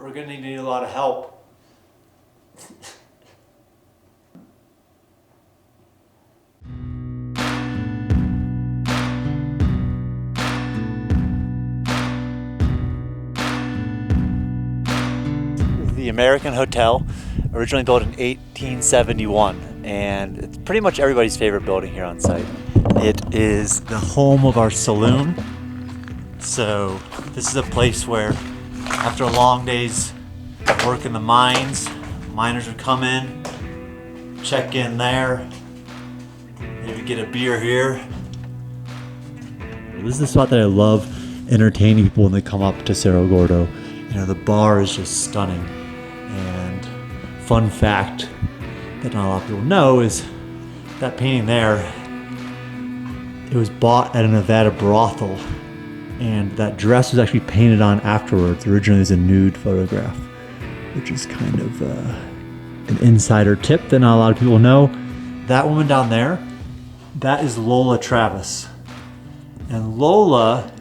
we're gonna need a lot of help. The American Hotel, originally built in 1871, and it's pretty much everybody's favorite building here on site. It is the home of our saloon. So this is a place where after a long day's work in the mines, miners would come in, check in there, maybe get a beer here. This is the spot that I love entertaining people when they come up to Cerro Gordo. You know, the bar is just stunning. And fun fact that not a lot of people know is that painting there, it was bought at a Nevada brothel, and that dress was actually painted on afterwards. Originally it was a nude photograph, which is kind of an insider tip that not a lot of people know. That woman down there, that is Lola Travis. And Lola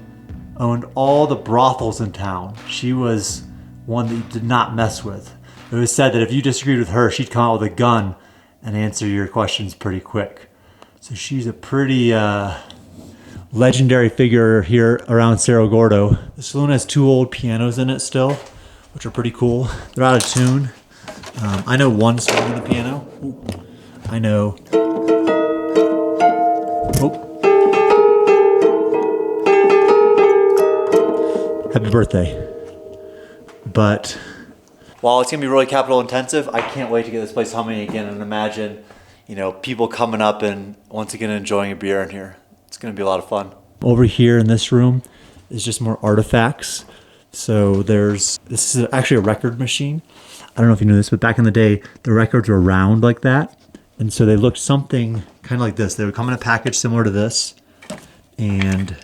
owned all the brothels in town. She was one that you did not mess with. It was said that if you disagreed with her, she'd come out with a gun and answer your questions pretty quick. So she's a pretty legendary figure here around Cerro Gordo. The saloon has 2 old pianos in it still, which are pretty cool. They're out of tune. I know one song on the piano. Ooh. I know. Oh. Happy birthday. But while it's gonna be really capital intensive, I can't wait to get this place humming again and imagine, you know, people coming up and once again enjoying a beer in here. It's gonna be a lot of fun. Over here in this room is just more artifacts. So this is actually a record machine. I don't know if you knew this, but back in the day, the records were round like that. And so they looked something kind of like this. They would come in a package similar to this, and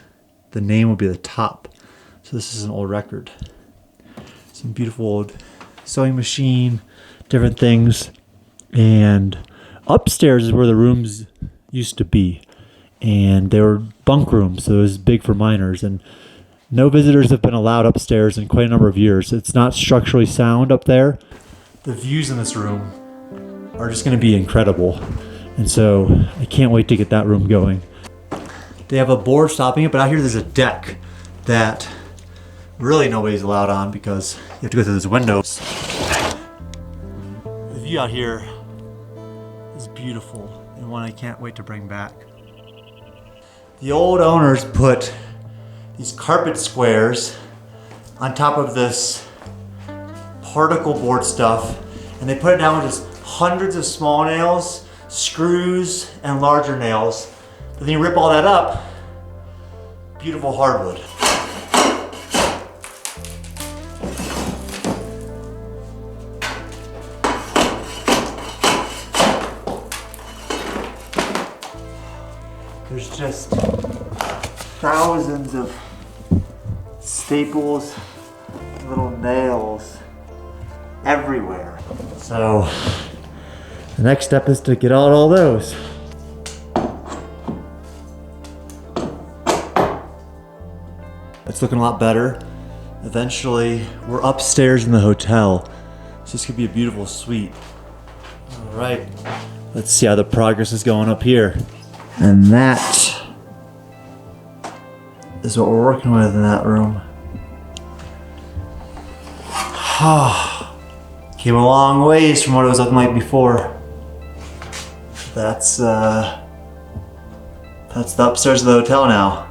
the name would be the top. So this is an old record. Some beautiful old sewing machine, different things. And upstairs is where the rooms used to be. And they were bunk rooms, so it was big for miners. And no visitors have been allowed upstairs in quite a number of years. It's not structurally sound up there. The views in this room are just going to be incredible. And so I can't wait to get that room going. They have a board stopping it, but out here there's a deck that really nobody's allowed on because you have to go through those windows. The view out here is beautiful and one I can't wait to bring back. The old owners put these carpet squares on top of this particle board stuff, and they put it down with just hundreds of small nails, screws, and larger nails. But then you rip all that up, beautiful hardwood. There's just thousands of staples, little nails everywhere. So the next step is to get out all those. It's looking a lot better. Eventually, we're upstairs in the hotel. So this could be a beautiful suite. All right, let's see how the progress is going up here. And that is what we're working with in that room. Came a long ways from what it was looking like before. That's the upstairs of the hotel now.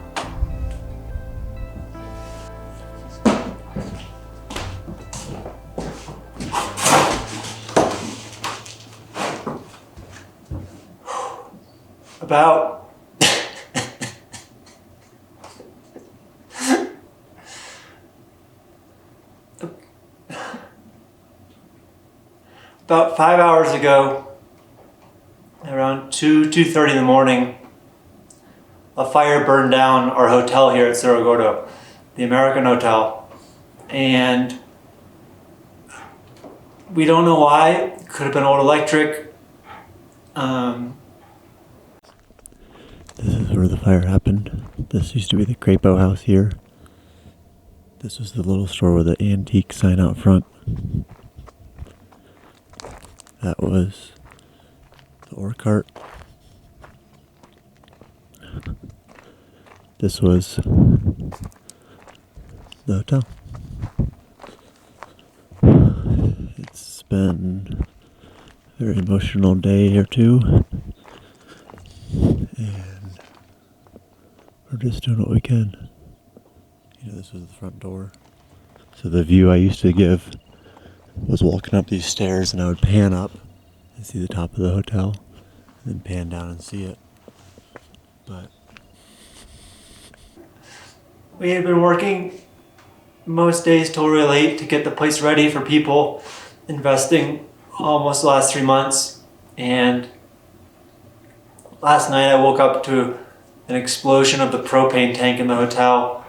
About 5 hours ago, around 2:30 in the morning, a fire burned down our hotel here at Cerro Gordo, the American Hotel, and we don't know why. It could have been old electric. This is where the fire happened. This used to be the Crapo house here. This was the little store with the antique sign out front. That was the ore cart. This was the hotel. It's been a very emotional day or two, and we're just doing what we can. You know, this was the front door. So the view I used to give was walking up these stairs, and I would pan up and see the top of the hotel, and then pan down and see it. But we had been working most days till really late to get the place ready for people, investing almost the last 3 months. And last night I woke up to an explosion of the propane tank in the hotel.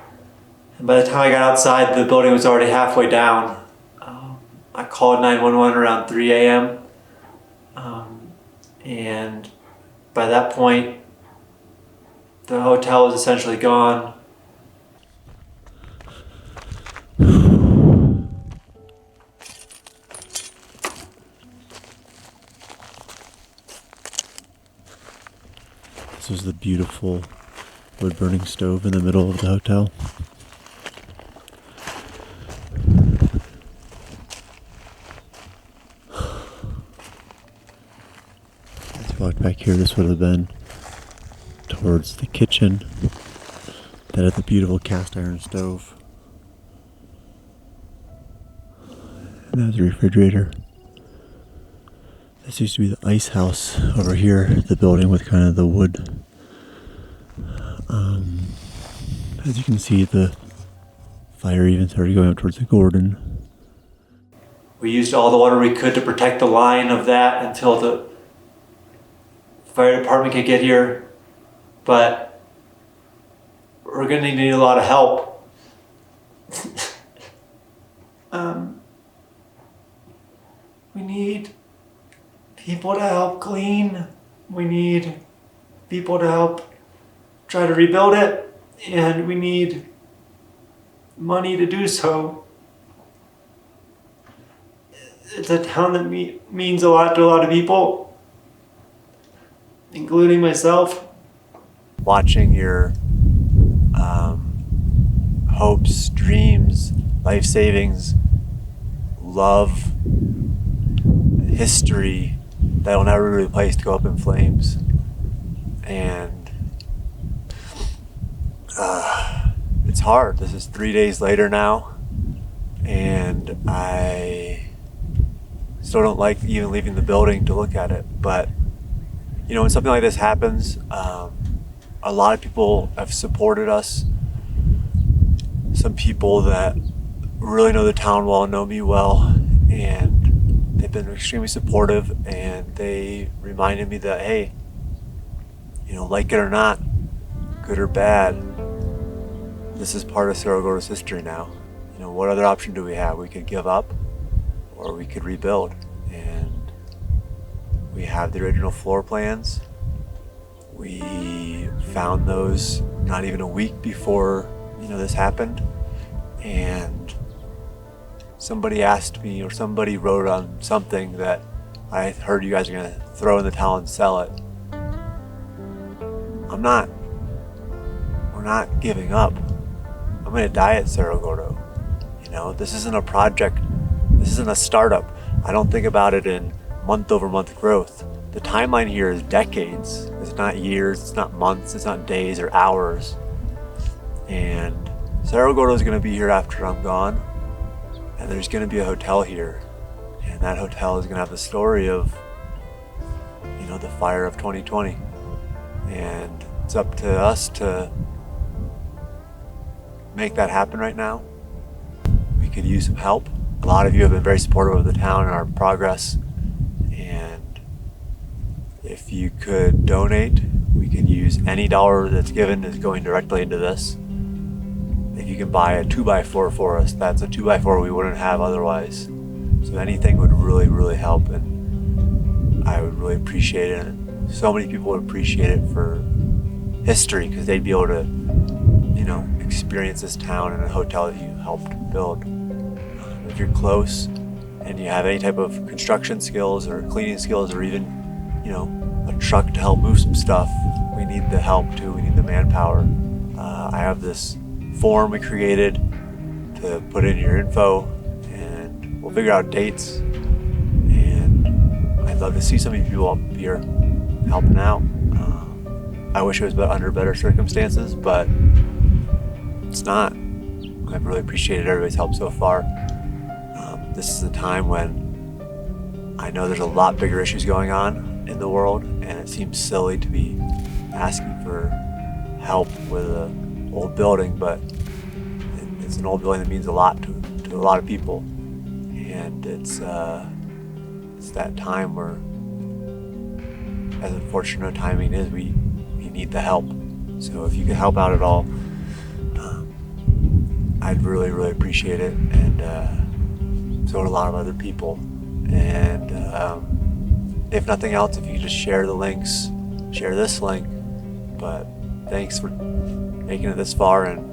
And by the time I got outside, the building was already halfway down. I called 911 around 3 a.m. And by that point, the hotel was essentially gone. this was the beautiful wood-burning stove in the middle of the hotel. As you walked back here, this would have been towards the kitchen that had the beautiful cast iron stove. And that was the refrigerator. This used to be the ice house over here, the building with kind of the wood. As you can see, the fire even started going up towards the Gordon. We used all the water we could to protect the line of that until the fire department could get here. But we're going to need a lot of help. We need people to help clean. We need people to help try to rebuild it. And we need money to do so. It's a town that means a lot to a lot of people, including myself. Watching your hopes, dreams, life savings, love, history that will never be replaced go up in flames. And it's hard. This is 3 days later now, and I still don't like even leaving the building to look at it. But you know, when something like this happens, a lot of people have supported us. Some people that really know the town well, know me well, and they've been extremely supportive, and they reminded me that, hey, you know, like it or not, good or bad, this is part of Cerro Gordo's history now. You know, what other option do we have? We could give up, or we could rebuild. And we have the original floor plans. We found those not even a week before, you know, this happened. And somebody asked me, or somebody wrote on something that I heard you guys are gonna throw in the towel and sell it. We're not giving up. I'm gonna die at Cerro Gordo. You know, this isn't a project, this isn't a startup. I don't think about it in month-over-month growth. The timeline here is decades. It's not years, it's not months, it's not days or hours. And Cerro Gordo is gonna be here after I'm gone, and there's gonna be a hotel here. And that hotel is gonna have the story of, you know, the fire of 2020. And it's up to us to make that happen right now. We could use some help. A lot of you have been very supportive of the town and our progress. And if you could donate, we could use any dollar that's given is going directly into this. If you can buy a 2x4 for us, that's a 2x4 we wouldn't have otherwise. So anything would really, really help, and I would really appreciate it. And so many people would appreciate it for history, because they'd be able to, you know, experience this town in a hotel that you helped build. If you're close, and you have any type of construction skills or cleaning skills or even, you know, a truck to help move some stuff, we need the help too. We need the manpower. I have this form we created to put in your info, and we'll figure out dates. And I'd love to see some of you people up here helping out. I wish it was under better circumstances, but it's not. I've really appreciated everybody's help so far. This is a time when I know there's a lot bigger issues going on in the world, and it seems silly to be asking for help with an old building, but it's an old building that means a lot to a lot of people, and it's that time where, as unfortunate timing is, we need the help. So if you could help out at all, I'd really, really appreciate it, and so would a lot of other people. And if nothing else, if you could just share the links, share this link. But thanks for making it this far, and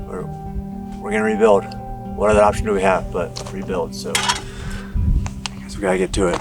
we're gonna rebuild. What other option do we have but rebuild? So I guess we gotta get to it.